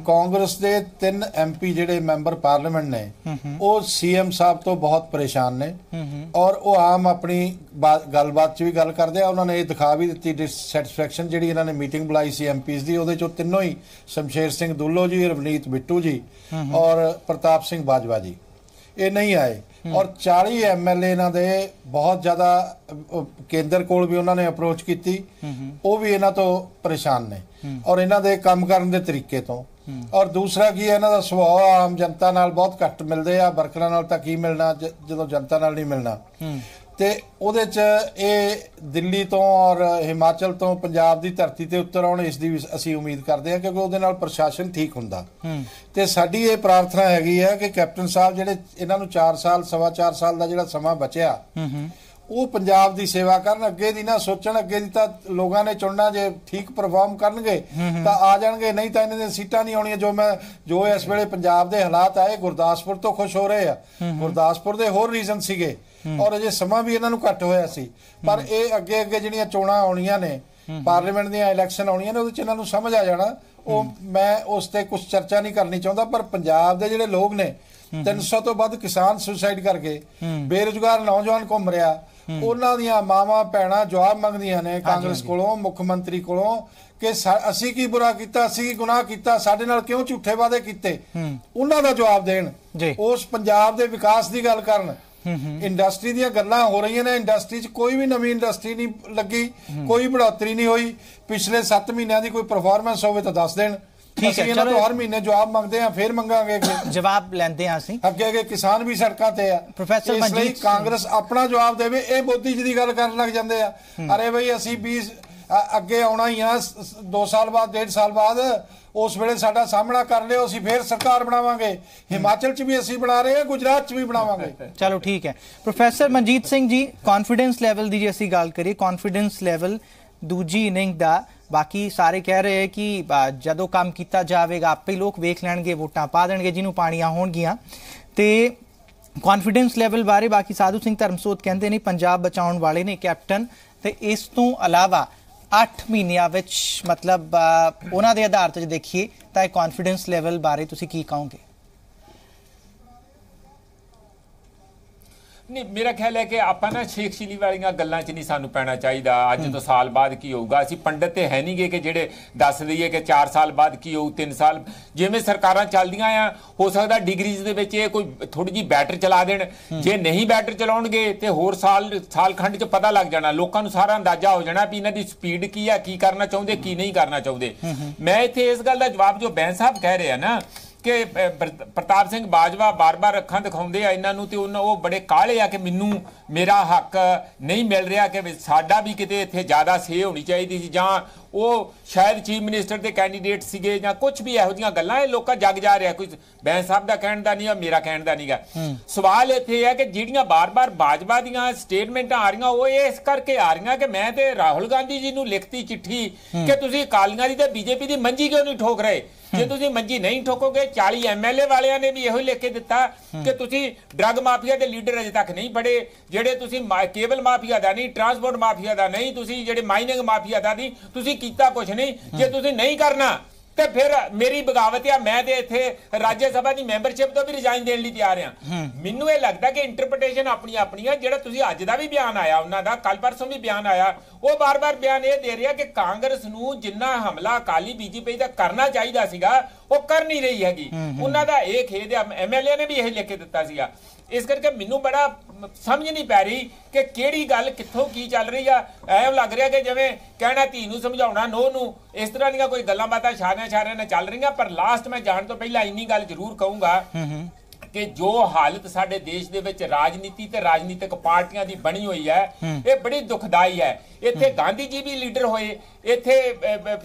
ਕਾਂਗਰਸ ਦੇ 3 MP ਜਿਹੜੇ ਮੈਂਬਰ ਪਾਰਲੀਮੈਂਟ ਨੇ ਉਹ CM ਸਾਹਿਬ ਤੋਂ ਬਹੁਤ ਪਰੇਸ਼ਾਨ ਨੇ ਔਰ ਉਹ ਆਮ ਆਪਣੀ ਗੱਲਬਾਤ 'ਚ ਵੀ ਗੱਲ ਕਰਦੇ ਆ, ਉਹਨਾਂ ਨੇ ਇਹ ਦਿਖਾ ਵੀ ਦਿੱਤੀ ਡਿਸਸੈਟੀਸਫੈਕਸ਼ਨ ਜਿਹੜੀ ਇਹਨਾਂ ਨੇ ਮੀਟਿੰਗ ਬੁਲਾਈ ਸੀ MPs ਦੀ, ਉਹਦੇ 'ਚੋਂ ਤਿੰਨੋਂ ਹੀ ਸ਼ਮਸ਼ੇਰ ਸਿੰਘ ਦੁੱਲੋ ਜੀ, ਰਵਨੀਤ ਬਿੱਟੂ ਜੀ ਔਰ ਪ੍ਰਤਾਪ ਸਿੰਘ ਬਾਜਵਾ ਜੀ ਇਹ ਨਹੀਂ ਆਏ ਔਰ 40 MLA ਇਹਨਾਂ ਦੇ ਬਹੁਤ ਜ਼ਿਆਦਾ ਕੇਂਦਰ ਕੋਲ ਵੀ ਉਹਨਾਂ ਨੇ ਅਪਰੋਚ ਕੀਤੀ, ਉਹ ਵੀ ਇਹਨਾਂ ਤੋਂ ਪਰੇਸ਼ਾਨ ਨੇ ਔਰ ਇਹਨਾਂ ਦੇ ਕੰਮ ਕਰਨ ਦੇ ਤਰੀਕੇ ਤੋਂ। ਔਰ ਦੂਸਰਾ ਕੀ ਹੈ, ਇਹਨਾਂ ਦਾ ਸੁਭਾਅ ਆਮ ਜਨਤਾ ਨਾਲ ਬਹੁਤ ਘੱਟ ਮਿਲਦੇ ਆ, ਵਰਕਰਾਂ ਨਾਲ ਤਾਂ ਕੀ ਮਿਲਣਾ ਜਦੋਂ ਜਨਤਾ ਨਾਲ ਨਹੀਂ ਮਿਲਣਾ, ਤੇ ਉਹਦੇ 'ਚ ਇਹ ਦਿੱਲੀ ਤੋਂ ਔਰ ਹਿਮਾਚਲ ਤੋਂ ਪੰਜਾਬ ਦੀ ਧਰਤੀ ਤੇ ਉੱਤਰ ਆਉਣ, ਇਸ ਦੀ ਵੀ ਅਸੀਂ ਉਮੀਦ ਕਰਦੇ ਹਾਂ ਕਿਉਂਕਿ ਉਹਦੇ ਨਾਲ ਪ੍ਰਸ਼ਾਸਨ ਠੀਕ ਹੁੰਦਾ। ਤੇ ਸਾਡੀ ਇਹ ਪ੍ਰਾਰਥਨਾ ਹੈਗੀ ਹੈ ਕਿ ਕੈਪਟਨ ਸਾਹਿਬ ਜਿਹੜੇ ਇਹਨਾਂ ਨੂੰ 4 ਸਾਲ 4.25 ਸਾਲ ਦਾ ਜਿਹੜਾ ਸਮਾਂ ਬਚਿਆ ਉਹ ਪੰਜਾਬ ਦੀ ਸੇਵਾ ਕਰਨ, ਅੱਗੇ ਦੀ ਨਾ ਸੋਚਣ, ਅੱਗੇ ਦੀ ਤਾਂ ਲੋਕਾਂ ਨੇ ਚੁਣਨਾ, ਜੇ ਠੀਕ ਪਰਫਾਰਮ ਕਰਨਗੇ ਤਾਂ ਆ ਜਾਣਗੇ, ਨਹੀਂ ਤਾਂ ਇਹਨਾਂ ਦੀਆਂ ਸੀਟਾਂ ਨਹੀਂ ਆਉਣੀਆਂ। ਜੋ ਇਸ ਵੇਲੇ ਪੰਜਾਬ ਦੇ ਹਾਲਾਤ ਆਏ, ਗੁਰਦਾਸਪੁਰ ਤੋਂ ਖੁਸ਼ ਹੋ ਰਹੇ ਆ, ਗੁਰਦਾਸਪੁਰ ਦੇ ਹੋਰ ਰੀਜ਼ਨ ਸੀਗੇ ਔਰ ਅਜੇ ਸਮਾਂ ਵੀ ਇਹਨਾਂ ਨੂੰ ਘੱਟ ਹੋਇਆ ਸੀ, ਪਰ ਇਹ ਅੱਗੇ ਜਿਹੜੀਆਂ ਚੋਣਾਂ ਆਉਣੀਆਂ ਨੇ, ਪਾਰਲੀਮੈਂਟ ਦੀਆਂ ਇਲੈਕਸ਼ਨ ਆਉਣੀਆਂ ਨੇ, ਉਹਦੇ 'ਚ ਇਹਨਾਂ ਨੂੰ ਸਮਝ ਆ ਜਾਣਾ। ਉਹ ਮੈਂ ਉਸ ਤੇ ਕੁਝ ਚਰਚਾ ਨਹੀਂ ਕਰਨੀ ਚਾਹੁੰਦਾ, ਪਰ ਪੰਜਾਬ ਦੇ ਜਿਹੜੇ ਲੋਕ ਨੇ 300 ਤੋਂ ਵੱਧ ਕਿਸਾਨ ਸੁਸਾਈਡ ਕਰਕੇ, ਬੇਰੁਜ਼ਗਾਰ ਨੌਜਵਾਨ ਘੁੰਮ ਰਿਹਾ, ਉਹਨਾਂ ਦੀਆਂ ਮਾਵਾਂ ਭੈਣਾਂ ਜਵਾਬ ਮੰਗਦੀਆਂ ਨੇ ਕਾਂਗਰਸ ਕੋਲੋਂ, ਮੁੱਖ ਮੰਤਰੀ ਕੋਲੋਂ ਕਿ ਅਸੀਂ ਕੀ ਬੁਰਾ ਕੀਤਾ, ਅਸੀਂ ਕੀ ਗੁਨਾਹ ਕੀਤਾ, ਸਾਡੇ ਨਾਲ ਕਿਉਂ ਝੂਠੇ ਵਾਅਦੇ ਕੀਤੇ, ਉਹਨਾਂ ਦਾ ਜਵਾਬ ਦੇਣ, ਉਸ ਪੰਜਾਬ ਦੇ ਵਿਕਾਸ ਦੀ ਗੱਲ ਕਰਨ। ਇੰਡਸਟਰੀ ਦੀਆਂ ਗੱਲਾਂ ਹੋ ਰਹੀਆਂ ਨੇ, ਇੰਡਸਟਰੀ 'ਚ ਕੋਈ ਵੀ ਨਵੀਂ ਇੰਡਸਟਰੀ ਨਹੀਂ ਲੱਗੀ, ਕੋਈ बढ़ोतरी नहीं हुई, पिछले 7 महीनों की कोई परफॉर्मेंस हो तो दस देन। ठीक है, चलो हर महीने जवाब मंगते हैं, फिर मंगांगे जवाब लेंदे हैं ਅਸੀਂ ਅੱਗੇ किसान भी सड़कों ते है। प्रोफेसर मनजीत कांग्रेस अपना जवाब देवे, ਇਹ ਮੋਦੀ ਜੀ ਦੀ ਗੱਲ ਕਰਨ ਲੱਗ ਜਾਂਦੇ ਆ, अरे भाई ਅਸੀਂ 20 ਅੱਗੇ ਆਉਣਾ ਹੀ ਆ, 2 ਸਾਲ ਬਾਅਦ 1.5 ਸਾਲ ਬਾਅਦ, ਉਸ ਵੇਲੇ ਸਾਡਾ ਸਾਹਮਣਾ ਕਰ ਲਿਓ, ਅਸੀਂ ਫੇਰ ਸਰਕਾਰ ਬਣਾਵਾਂਗੇ, ਹਿਮਾਚਲ 'ਚ ਵੀ ਅਸੀਂ ਬਣਾ ਰਹੇ ਹਾਂ, ਗੁਜਰਾਤ 'ਚ ਵੀ ਬਣਾਵਾਂਗੇ। ਚਲੋ ਠੀਕ ਹੈ। Professor Manjeet Singh ji, confidence level ਦੀ ਜੇ ਅਸੀਂ ਗੱਲ ਕਰੀਏ, ਕੌਨਫੀਡੈਂਸ ਲੈਵਲ ਦੂਜੀ ਇਨਿੰਗ ਦਾ, ਬਾਕੀ ਸਾਰੇ ਕਹਿ ਰਹੇ ਕਿ ਜਦੋਂ ਕੰਮ ਕੀਤਾ ਜਾਵੇਗਾ ਆਪੇ ਲੋਕ ਵੇਖ ਲੈਣਗੇ, ਵੋਟਾਂ ਪਾ ਦੇਣਗੇ ਜਿਹਨੂੰ ਪਾਣੀਆਂ ਹੋਣਗੀਆਂ। ਤੇ ਕੌਨਫੀਡੈਂਸ ਲੈਵਲ ਬਾਰੇ ਬਾਕੀ ਸਾਧੂ ਸਿੰਘ ਧਰਮਸੋਤ ਕਹਿੰਦੇ ਨੇ ਪੰਜਾਬ ਬਚਾਉਣ ਵਾਲੇ ਨੇ ਕੈਪਟਨ, ਤੇ ਇਸ ਤੋਂ ਇਲਾਵਾ 8 ਮਹੀਨਿਆਂ ਵਿੱਚ ਮਤਲਬ ਉਹਨਾਂ ਦੇ ਆਧਾਰ ਤੇ ਜੇ ਦੇਖੀਏ ਤਾਂ ਇਹ ਕੌਨਫੀਡੈਂਸ ਲੈਵਲ ਬਾਰੇ ਤੁਸੀਂ ਕੀ ਕਹੋਗੇ? ਨਹੀਂ, ਮੇਰਾ ਖਿਆਲ ਹੈ ਕਿ ਆਪਾਂ ਨਾ ਸ਼ੇਖ ਸ਼ਿਲੀ ਵਾਲੀਆਂ ਗੱਲਾਂ 'ਚ ਨਹੀਂ ਸਾਨੂੰ ਪੈਣਾ ਚਾਹੀਦਾ। ਅੱਜ ਤੋਂ ਸਾਲ ਬਾਅਦ ਕੀ ਹੋਊਗਾ, ਅਸੀਂ ਪੰਡਤ ਤੇ ਹੈ ਨਹੀਂਗੇ ਕਿ ਜਿਹੜੇ ਦੱਸ ਦਈਏ ਕਿ 4 ਸਾਲ ਬਾਅਦ ਕੀ ਹੋਊ, 3 ਸਾਲ, ਜਿਵੇਂ ਸਰਕਾਰਾਂ ਚੱਲਦੀਆਂ ਆ, ਹੋ ਸਕਦਾ ਡਿਗਰੀਜ਼ ਦੇ ਵਿੱਚ ਇਹ ਕੋਈ ਥੋੜੀ ਜਿਹੀ ਬੈਟਰ ਚਲਾ ਦੇਣ, ਜੇ ਨਹੀਂ ਬੈਟਰ ਚਲਾਉਣਗੇ ਤੇ ਹੋਰ ਸਾਲ ਖੰਡ 'ਚ ਪਤਾ ਲੱਗ ਜਾਣਾ, ਲੋਕਾਂ ਨੂੰ ਸਾਰਾ ਅੰਦਾਜ਼ਾ ਹੋ ਜਾਣਾ ਵੀ ਇਹਨਾਂ ਦੀ ਸਪੀਡ ਕੀ ਆ, ਕੀ ਕਰਨਾ ਚਾਹੁੰਦੇ, ਕੀ ਨਹੀਂ ਕਰਨਾ ਚਾਹੁੰਦੇ। ਮੈਂ ਇੱਥੇ ਇਸ ਗੱਲ ਦਾ ਜਵਾਬ ਜੋ ਬੈਂਸ ਸਾਹਿਬ ਕਹਿ ਰਹੇ ਆ ਨਾ ਕਿ ਪ੍ਰਤਾਪ ਸਿੰਘ ਬਾਜਵਾ ਬਾਰ-ਬਾਰ ਅੱਖਾਂ ਦਿਖਾਉਂਦੇ ਆ ਇਹਨਾਂ ਨੂੰ, ਤੇ ਉਹ ਬੜੇ ਕਾਹਲੇ ਆ ਕਿ ਮੈਨੂੰ ਮੇਰਾ ਹੱਕ ਨਹੀਂ ਮਿਲ ਰਿਹਾ, ਕਿ ਸਾਡਾ ਵੀ ਕਿਤੇ ਇੱਥੇ ਜ਼ਿਆਦਾ ਸੇ ਹੋਣੀ ਚਾਹੀਦੀ ਸੀ, ਜਾਂ ਉਹ ਸ਼ਾਇਦ ਚੀਫ ਮਿਨਿਸਟਰ ਦੇ ਕੈਂਡੀਡੇਟ ਸੀਗੇ, ਜਾਂ ਕੁਝ ਵੀ ਇਹੋ ਜਿਹੀਆਂ ਗੱਲਾਂ ਇਹ ਲੋਕਾਂ ਜੱਗ ਜਾ ਰਿਹਾ। ਕੋਈ ਬੈਂਸ ਸਾਹਿਬ ਦਾ ਕਹਿਣ ਦਾ ਨਹੀਂ ਆ, ਮੇਰਾ ਕਹਿਣ ਦਾ ਨਹੀਂਗਾ। ਸਵਾਲ ਇੱਥੇ ਹੈ ਕਿ ਜਿਹੜੀਆਂ ਬਾਰ-ਬਾਰ ਬਾਜਵਾ ਦੀਆਂ ਸਟੇਟਮੈਂਟਾਂ ਆ ਰਹੀਆਂ, ਉਹ ਇਸ ਕਰਕੇ ਆ ਰਹੀਆਂ ਕਿ ਮੈਂ ਤੇ ਰਾਹੁਲ ਗਾਂਧੀ ਜੀ ਨੂੰ ਲਿਖਤੀ ਚਿੱਠੀ ਕਿ ਤੁਸੀਂ ਅਕਾਲੀਆਂ ਦੀ ਤੇ ਬੀਜੇਪੀ ਦੀ ਮੰਜੀ ਕਿਉਂ ਨਹੀਂ ਠੋਕ ਰਹੇ, ਜੇ ਤੁਸੀਂ ਮੰਜੀ ਨਹੀਂ ਠੋਕੋਗੇ। 40 MLA ਵਾਲਿਆਂ ਨੇ ਵੀ ਇਹੋ ਹੀ ਲਿਖ ਕੇ ਦਿੱਤਾ ਕਿ ਤੁਸੀਂ ਡਰੱਗ ਮਾਫੀਆ ਦੇ ਲੀਡਰ ਅਜੇ ਤੱਕ ਨਹੀਂ ਫੜੇ, ਜਿਹੜੇ ਤੁਸੀਂ ਕੇਬਲ ਮਾਫੀਆ ਦਾ ਨਹੀਂ, ਟਰਾਂਸਪੋਰਟ ਮਾਫੀਆ ਦਾ ਨਹੀਂ, ਤੁਸੀਂ ਜਿਹੜੇ ਮਾਈਨਿੰਗ ਮਾਫੀਆ ਦਾ ਨਹੀਂ, ਤੁਸੀਂ ਕੀਤਾ ਕੁਝ ਨਹੀਂ। ਜੇ ਤੁਸੀਂ ਨਹੀਂ ਕਰਨਾ ਤੇ ਫਿਰ ਮੇਰੀ ਬਗਾਵਤ ਆ, ਮੈਂ ਤੇ ਇੱਥੇ ਰਾਜ ਸਭਾ ਦੀ ਮੈਂਬਰਸ਼ਿਪ ਤੋਂ ਵੀ ਰਿਜ਼ਾਈਨ ਦੇਣ ਲਈ ਤਿਆਰ ਆ। ਮੈਨੂੰ ਇਹ ਲੱਗਦਾ ਕਿ ਇੰਟਰਪ੍ਰੀਟੇਸ਼ਨ ਆਪਣੀਆਂ ਜਿਹੜਾ ਤੁਸੀਂ ਅੱਜ ਦਾ ਵੀ ਬਿਆਨ ਆਇਆ ਉਹਨਾਂ ਦਾ, ਕੱਲ ਪਰਸੋਂ ਵੀ ਬਿਆਨ ਆਇਆ, ਉਹ ਬਾਰ-ਬਾਰ ਬਿਆਨ ਇਹ ਦੇ ਰਿਹਾ ਕਿ ਕਾਂਗਰਸ ਨੂੰ ਜਿੰਨਾ ਹਮਲਾ ਅਕਾਲੀ ਬੀਜੇਪੀ ਦਾ ਕਰਨਾ ਚਾਹੀਦਾ ਸੀਗਾ ਉਹ ਕਰ ਨਹੀਂ ਰਹੀ ਹੈਗੀ। ਉਹਨਾਂ ਦਾ ਇਹ ਖੇਦ MLA ਨੇ ਵੀ ਇਹ ਲਿਖ ਕੇ ਦਿੱਤਾ ਸੀਗਾ। ਇਸ ਕਰਕੇ ਮੈਨੂੰ ਬੜਾ ਸਮਝ ਨਹੀਂ ਪੈ ਰਹੀ ਕਿ ਕਿਹੜੀ ਗੱਲ ਕਿੱਥੋਂ ਕੀ ਚੱਲ ਰਹੀ ਆ। ਐਂ ਲੱਗ ਰਿਹਾ ਕਿ ਜਿਵੇਂ ਕਹਿਣਾ ਧੀ ਨੂੰ ਸਮਝਾਉਣਾ ਨੋ ਨੂੰ, ਇਸ ਤਰ੍ਹਾਂ ਦੀਆਂ ਕੋਈ ਗੱਲਾਂ ਬਾਤਾਂ ਇਸ਼ਾਰਿਆਂ ਨਾਲ ਚੱਲ ਰਹੀਆਂ। ਪਰ ਲਾਸਟ ਮੈਂ ਜਾਣ ਤੋਂ ਪਹਿਲਾਂ ਇੰਨੀ ਗੱਲ ਜ਼ਰੂਰ ਕਹੂੰਗਾ ਕਿ ਜੋ ਹਾਲਤ ਸਾਡੇ ਦੇਸ਼ ਦੇ ਵਿੱਚ ਰਾਜਨੀਤੀ ਤੇ ਰਾਜਨੀਤਿਕ ਪਾਰਟੀਆਂ ਦੀ ਬਣੀ ਹੋਈ ਹੈ ਇਹ ਬੜੀ ਦੁਖਦਾਈ ਹੈ। ਇੱਥੇ ਗਾਂਧੀ ਜੀ ਵੀ ਲੀਡਰ ਹੋਏ, ਇੱਥੇ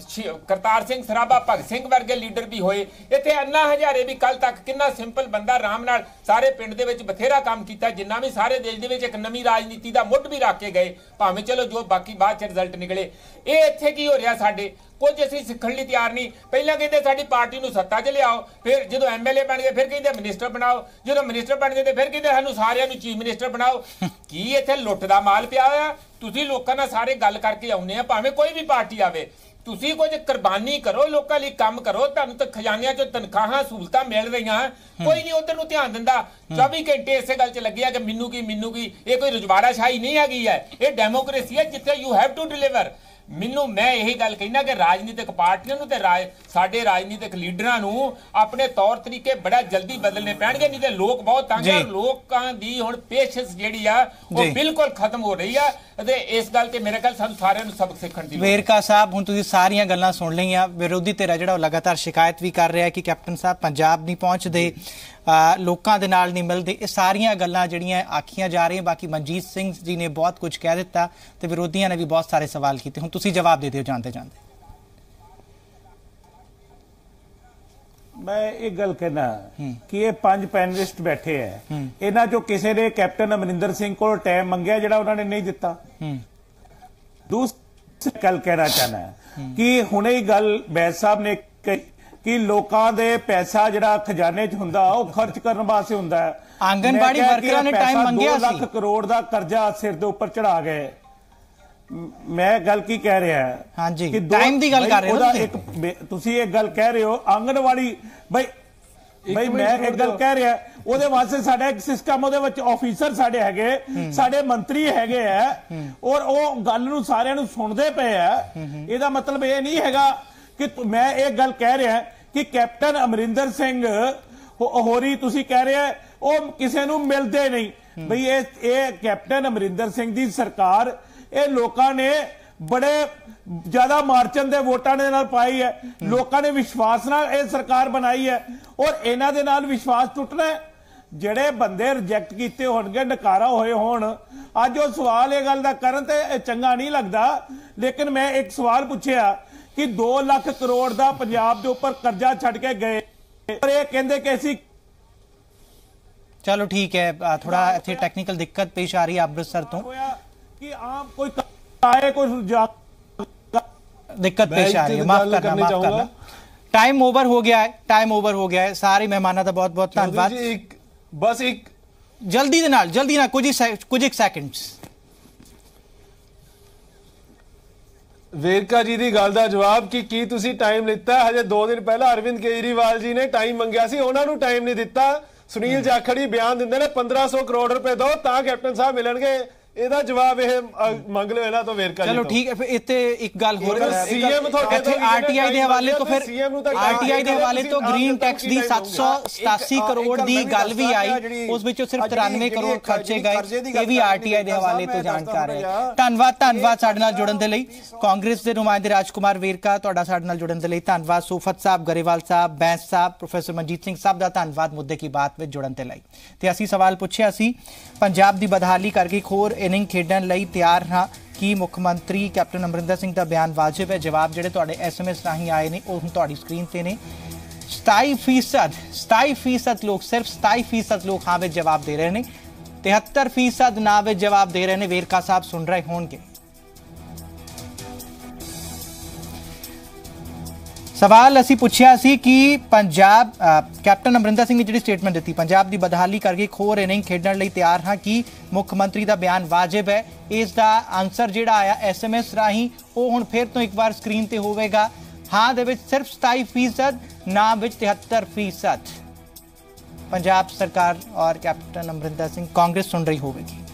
ਕਰਤਾਰ ਸਿੰਘ ਸਰਾਭਾ, ਭਗਤ ਸਿੰਘ ਵਰਗੇ ਲੀਡਰ ਵੀ ਹੋਏ, ਇੱਥੇ ਅੰਨਾ ਹਜ਼ਾਰੇ ਵੀ ਕੱਲ ਤੱਕ ਕਿੰਨਾ ਸਿੰਪਲ ਬੰਦਾ ਆਰਾਮ ਨਾਲ ਸਾਰੇ ਪਿੰਡ ਦੇ ਵਿੱਚ ਬਥੇਰਾ ਕੰਮ ਕੀਤਾ, ਜਿੰਨਾ ਵੀ ਸਾਰੇ ਦੇਸ਼ ਦੇ ਵਿੱਚ ਇੱਕ ਨਵੀਂ ਰਾਜਨੀਤੀ ਦਾ ਮੁੱਢ ਵੀ ਰੱਖ ਕੇ ਗਏ, ਭਾਵੇਂ ਚਲੋ ਜੋ ਬਾਕੀ ਬਾਅਦ ਚ ਰਿਜ਼ਲਟ ਨਿਕਲੇ। ਇਹ ਇੱਥੇ ਕੀ ਹੋ ਰਿਹਾ ਸਾਡੇ ਕੁਝ ਅਸੀਂ ਸਿੱਖਣ ਲਈ ਤਿਆਰ ਨਹੀਂ। ਪਹਿਲਾਂ ਕਹਿੰਦੇ ਸਾਡੀ ਪਾਰਟੀ ਨੂੰ ਸੱਤਾ 'ਚ ਲਿਆਓ, ਫਿਰ ਜਦੋਂ MLA ਬਣ ਗਏ ਫਿਰ ਕਹਿੰਦੇ ਮਿਨਿਸਟਰ ਬਣਾਓ, ਜਦੋਂ ਮਿਨਿਸਟਰ ਬਣ ਗਏ ਤੇ ਫਿਰ ਕਹਿੰਦੇ ਸਾਨੂੰ ਸਾਰਿਆਂ ਨੂੰ ਚੀਫ ਮਿਨਿਸਟਰ ਬਣਾਓ। ਕੀ ਇੱਥੇ ਲੁੱਟ ਦਾ ਮਾਲ ਪਿਆ ਹੋਇਆ? ਤੁਸੀਂ ਲੋਕਾਂ ਨਾਲ ਸਾਰੇ ਗੱਲ ਕਰਕੇ ਆਉਂਦੇ ਆ, ਭਾਵੇਂ ਕੋਈ ਵੀ ਪਾਰਟੀ ਆਵੇ, ਤੁਸੀਂ ਕੁਝ ਕੁਰਬਾਨੀ ਕਰੋ, ਲੋਕਾਂ ਲਈ ਕੰਮ ਕਰੋ। ਤੁਹਾਨੂੰ ਤਾਂ ਖਜ਼ਾਨਿਆਂ 'ਚੋਂ ਤਨਖਾਹਾਂ ਸਹੂਲਤਾਂ ਮਿਲ ਰਹੀਆਂ, ਕੋਈ ਨਹੀਂ ਉਧਰ ਨੂੰ ਧਿਆਨ ਦਿੰਦਾ। 24 ਘੰਟੇ ਇਸੇ ਗੱਲ 'ਚ ਲੱਗਿਆ ਕਿ ਮੈਨੂੰ ਕੀ। ਇਹ ਕੋਈ ਰਜਵਾੜਾਸ਼ਾਹੀ ਨਹੀਂ ਹੈਗੀ ਹੈ, ਇਹ ਡੈਮੋਕ੍ਰੇਸੀ ਹੈ ਜਿੱਥੇ ਯੂ ਹੈਵ ਟੂ ਡਿਲੀਵਰ। ਮੈਂ ਇਹੀ ਗੱਲ ਕਹਿਣਾ ਕਿ ਰਾਜਨੀਤਿਕ ਪਾਰਟੀਆਂ ਨੂੰ ਤੇ ਸਾਡੇ ਰਾਜਨੀਤਿਕ ਲੀਡਰਾਂ ਨੂੰ ਆਪਣੇ ਤੌਰ ਤਰੀਕੇ ਬੜਾ ਜਲਦੀ ਬਦਲਨੇ ਪੈਣਗੇ, ਨਹੀਂ ਤੇ ਲੋਕ ਬਹੁਤ ਤੰਗ ਆ। ਲੋਕਾਂ ਦੀ ਹੁਣ ਪੇਸ਼ੈਂਸ ਜਿਹੜੀ ਆ ਉਹ ਬਿਲਕੁਲ ਖਤਮ ਹੋ ਰਹੀ ਆ ਤੇ ਇਸ ਗੱਲ ਤੇ ਮੇਰੇ ਖਿਆਲ ਸਾਨੂੰ ਸਾਰਿਆਂ ਨੂੰ ਸਬਕ ਸਿੱਖਣ ਦੀ। ਵੇਰਕਾ ਸਾਹਿਬ, ਹੁਣ ਤੁਸੀਂ ਸਾਰੀਆਂ ਗੱਲਾਂ ਸੁਣ ਲਈਆਂ। ਵਿਰੋਧੀ ਧਿਰ ਜਿਹੜਾ ਉਹ ਲਗਾਤਾਰ ਸ਼ਿਕਾਇਤ ਵੀ ਕਰ ਰਿਹਾ ਕਿ ਕੈਪਟਨ ਸਾਹਿਬ ਪੰਜਾਬ ਨਹੀਂ ਪਹੁੰਚਦੇ, ਲੋਕਾਂ ਦੇ ਨਾਲ ਨਹੀਂ ਮਿਲਦੇ। ਇਹ ਸਾਰੀਆਂ ਗੱਲਾਂ ਜਿਹੜੀਆਂ ਆਖੀਆਂ ਜਾ ਰਹੀਆਂ। ਬਾਕੀ ਮਨਜੀਤ ਸਿੰਘ ਜੀ ਨੇ ਬਹੁਤ ਕੁਝ ਕਹਿ ਦਿੱਤਾ ਤੇ ਵਿਰੋਧੀਆਂ ਨੇ ਵੀ ਬਹੁਤ ਸਾਰੇ ਸਵਾਲ ਕੀਤੇ। ਹੁਣ ਤੁਸੀਂ ਜਵਾਬ ਦੇ ਦਿਓ ਜਾਂਦੇ ਜਾਂਦੇ। ਮੈਂ ਇੱਕ ਗੱਲ ਕਹਿਣਾ ਕਿ ਇਹ 5 ਪੈਨਲਿਸਟ ਬੈਠੇ ਹੈ, ਇਹਨਾਂ ਚੋਂ ਕਿਸੇ ਨੇ ਕੈਪਟਨ ਅਮਰਿੰਦਰ ਸਿੰਘ ਕੋਲ ਟਾਈਮ ਮੰਗਿਆ ਜਿਹੜਾ ਉਹਨਾਂ ਨੇ ਨਹੀਂ ਦਿੱਤਾ। ਦੂਸਰੀ ਗੱਲ ਕਹਿਣਾ ਚਾਹਨਾ ਕਿ ਹੁਣੇ ਹੀ ਗੱਲ ਬੈਸ ਸਾਹਿਬ ਨੇ ਕਹੀ ਕਿ ਲੋਕਾਂ ਦੇ ਪੈਸਾ ਜਿਹੜਾ ਖਜ਼ਾਨੇ 'ਚ ਹੁੰਦਾ ਉਹ ਖਰਚ ਕਰਨ ਵਾਸਤੇ ਹੁੰਦਾ ਹੈ। ਆਂਗਨਵਾੜੀ ਵਰਕਰਾਂ ਨੇ ਟਾਈਮ ਮੰਗਿਆ ਸੀ, 2 ਲੱਖ ਕਰੋੜ ਦਾ ਕਰਜ਼ਾ ਸਿਰ ਦੇ ਉੱਪਰ ਚੜਾ ਗਏ। ਮੈਂ ਗੱਲ ਕੀ ਕਹਿ ਰਿਹਾ ਹਾਂਜੀ ਕਿ ਟਾਈਮ ਦੀ ਗੱਲ ਕਰ ਰਹੇ ਹੋ ਤੁਸੀਂ। ਇੱਕ ਗੱਲ ਕਹਿ ਰਹੇ ਹੋ ਆਂਗਨਵਾੜੀ, ਬਈ ਮੈਂ ਇੱਕ ਗੱਲ ਕਹਿ ਰਿਹਾ ਉਹਦੇ ਵਾਸਤੇ ਸਾਡਾ ਇੱਕ ਸਿਸਟਮ, ਉਹਦੇ ਵਿੱਚ ਆਫੀਸਰ ਸਾਡੇ ਹੈਗੇ, ਸਾਡੇ ਮੰਤਰੀ ਹੈਗੇ ਆ ਔਰ ਉਹ ਗੱਲ ਨੂੰ ਸਾਰਿਆਂ ਨੂੰ ਸੁਣਦੇ ਪਏ ਆ। ਇਹਦਾ ਮਤਲਬ ਇਹ ਨਹੀਂ ਹੈਗਾ ਕਿ ਮੈਂ ਇਹ ਗੱਲ ਕਹਿ ਰਿਹਾ ਕਿ ਕੈਪਟਨ ਅਮਰਿੰਦਰ ਸਿੰਘ ਹੋਰੀ ਤੁਸੀਂ ਕਹਿ ਰਹੇ ਉਹ ਕਿਸੇ ਨੂੰ ਮਿਲਦੇ ਨਹੀਂ। ਬਈ ਇਹ ਕੈਪਟਨ ਅਮਰਿੰਦਰ ਸਿੰਘ ਦੀ ਸਰਕਾਰ ਇਹ ਲੋਕਾਂ ਨੇ ਬੜੇ ਜ਼ਿਆਦਾ ਮਾਰਚਨ ਦੇ ਵੋਟਾਂ ਦੇ ਨਾਲ ਪਾਈ ਹੈ। ਲੋਕਾਂ ਨੇ ਵਿਸ਼ਵਾਸ ਨਾਲ ਇਹ ਸਰਕਾਰ ਬਣਾਈ ਹੈ ਔਰ ਇਹਨਾਂ ਦੇ ਨਾਲ ਵਿਸ਼ਵਾਸ ਟੁੱਟਣਾ। ਜਿਹੜੇ ਬੰਦੇ ਰਿਜੈਕਟ ਕੀਤੇ ਹੋਣਗੇ, ਨਕਾਰਾ ਹੋਏ ਹੋਣ, ਅੱਜ ਉਹ ਸਵਾਲ ਇਹ ਗੱਲ ਦਾ ਕਰਨ ਤੇ ਚੰਗਾ ਨਹੀਂ ਲੱਗਦਾ। ਲੇਕਿਨ ਮੈਂ ਇੱਕ ਸਵਾਲ ਪੁੱਛਿਆ ਕਿ 2 ਲੱਖ ਕਰੋੜ ਦਾ ਪੰਜਾਬ ਦੇ ਉੱਪਰ ਕਰਜ਼ਾ ਛੱਡ ਕੇ ਗਏ ਔਰ ਇਹ ਕਹਿੰਦੇ ਕਿ ਅਸੀਂ। ਚਲੋ ਠੀਕ ਹੈ, ਥੋੜਾ ਇੱਥੇ ਟੈਕਨੀਕਲ ਦਿੱਕਤ ਪੇਸ਼ ਆ ਰਹੀ ਹੈ ਅੰਮ੍ਰਿਤਸਰ ਤੋਂ ਕਿ ਆਮ ਕੋਈ ਆਏ ਕੋਈ ਦਿੱਕਤ पेश आ रही है। माफ करना टाइम ओवर हो गया है। सारे मेहमानों का बहुत बहुत धन्यवाद। बस एक जल्दी ना कुछ एक सेकंड्स ਵੇਰਕਾ ਜੀ ਦੀ ਗੱਲ ਦਾ ਜਵਾਬ ਕਿ ਕੀ ਤੁਸੀਂ ਟਾਈਮ ਲਿੱਤਾ? ਹਜੇ 2 ਦਿਨ ਪਹਿਲਾਂ ਅਰਵਿੰਦ ਕੇਜਰੀਵਾਲ ਜੀ ਨੇ ਟਾਈਮ ਮੰਗਿਆ ਸੀ, ਉਹਨਾਂ ਨੂੰ ਟਾਈਮ ਨਹੀਂ ਦਿੱਤਾ। ਸੁਨੀਲ ਜਾਖੜੀ ਬਿਆਨ ਦਿੰਦੇ ਨੇ 1500 ਕਰੋੜ ਰੁਪਏ ਦਿਓ ਤਾਂ ਕੈਪਟਨ ਸਾਹਿਬ ਮਿਲਣਗੇ। ਇਹਦਾ ਜਵਾਬ ਇਹ ਮੰਗ ਲਓ ਇਹਨਾਂ ਤੋਂ ਵੇਰਕਾ ਜੀ। ਚਲੋ ਠੀਕ ਹੈ, ਫਿਰ ਇੱਥੇ ਇੱਕ ਗੱਲ ਹੋਰ ਸੀਐਮ ਤੁਹਾਡੇ ਆਰਟੀਆਈ ਦੇ ਹਵਾਲੇ ਤੋਂ ਗ੍ਰੀਨ ਟੈਕਸ ਦੀ 787 ਕਰੋੜ ਦੀ ਗੱਲ ਵੀ ਆਈ, ਉਸ ਵਿੱਚੋਂ ਸਿਰਫ 93 ਕਰੋੜ ਖਰਚੇ ਗਏ। ਇਹ ਵੀ ਆਰਟੀਆਈ ਦੇ ਹਵਾਲੇ ਤੋਂ ਜਾਣਕਾਰੀ ਹੈ। ਧੰਨਵਾਦ ਸਾਡੇ ਨਾਲ ਜੁੜਨ ਦੇ ਲਈ। ਕਾਂਗਰਸ ਦੇ ਨੁਮਾਇੰਦੇ ਰਾਜਕੁਮਾਰ ਵੇਰਕਾ, ਤੁਹਾਡਾ ਸਾਡੇ ਨਾਲ ਜੁੜਨ ਦੇ ਲਈ ਧੰਨਵਾਦ। ਸੋਫਤ ਸਾਹਿਬ, ਗਰੇਵਾਲ ਸਾਹਿਬ, ਬੈਂਸ ਸਾਹਿਬ, ਪ੍ਰੋਫੈਸਰ ਮਨਜੀਤ ਸਿੰਘ ਸਾਹਿਬ ਦਾ ਧੰਨਵਾਦ ਮੁੱਦੇ ਕੀ ਬਾਤ ਵਿੱਚ ਜੁੜਨ ਦੇ ਲਈ। ਤੇ ਅਸੀਂ ਸਵਾਲ ਪੁੱਛਿਆ ਸੀ ਪੰਜਾਬ ਦੀ ਬਦਹਾਲੀ ਕਰਕੇ ਹੋਰ ਇਨਿੰਗ ਖੇਡਣ ਲਈ ਤਿਆਰ ਹਾਂ ਕਿ ਮੁੱਖ ਮੰਤਰੀ ਕੈਪਟਨ ਅਮਰਿੰਦਰ ਸਿੰਘ ਦਾ ਬਿਆਨ ਵਾਜਿਬ ਹੈ। ਜਵਾਬ ਜਿਹੜੇ ਤੁਹਾਡੇ SMS ਰਾਹੀਂ ਆਏ ਨੇ ਉਹ ਹੁਣ ਤੁਹਾਡੀ ਸਕਰੀਨ ਤੇ ਨੇ। 27% ਲੋਕ, ਸਿਰਫ 27% ਲੋਕ ਹਾਂ ਵਿੱਚ ਜਵਾਬ ਦੇ ਰਹੇ ਨੇ, 73% ਨਾ ਵਿੱਚ ਜਵਾਬ ਦੇ ਰਹੇ ਨੇ। ਵੇਰਕਾ ਸਾਹਿਬ ਸੁਣ ਰਹੇ ਹੋਣਗੇ। ਸਵਾਲ ਅਸੀਂ ਪੁੱਛਿਆ ਸੀ ਕਿ ਪੰਜਾਬ ਕੈਪਟਨ ਅਮਰਿੰਦਰ ਸਿੰਘ ਨੇ ਜਿਹੜੀ ਸਟੇਟਮੈਂਟ ਦਿੱਤੀ, ਪੰਜਾਬ ਦੀ ਬਦਹਾਲੀ ਕਰਕੇ ਇੱਕ ਹੋਰ ਇਨਿੰਗ ਖੇਡਣ ਲਈ ਤਿਆਰ ਹਾਂ ਕਿ ਮੁੱਖ ਮੰਤਰੀ ਦਾ ਬਿਆਨ ਵਾਜਿਬ ਹੈ। ਇਸ ਦਾ ਆਨਸਰ ਜਿਹੜਾ ਆਇਆ SMS ਰਾਹੀਂ ਉਹ ਹੁਣ ਫਿਰ ਤੋਂ ਇੱਕ ਵਾਰ ਸਕਰੀਨ ਤੇ ਹੋਵੇਗਾ। हाँ ਦੇ ਵਿੱਚ ਸਿਰਫ 27%, ਨਾ ਵਿੱਚ 73%। पंजाब सरकार और कैप्टन अमरिंदर सिंह कांग्रेस सुन रही होगी।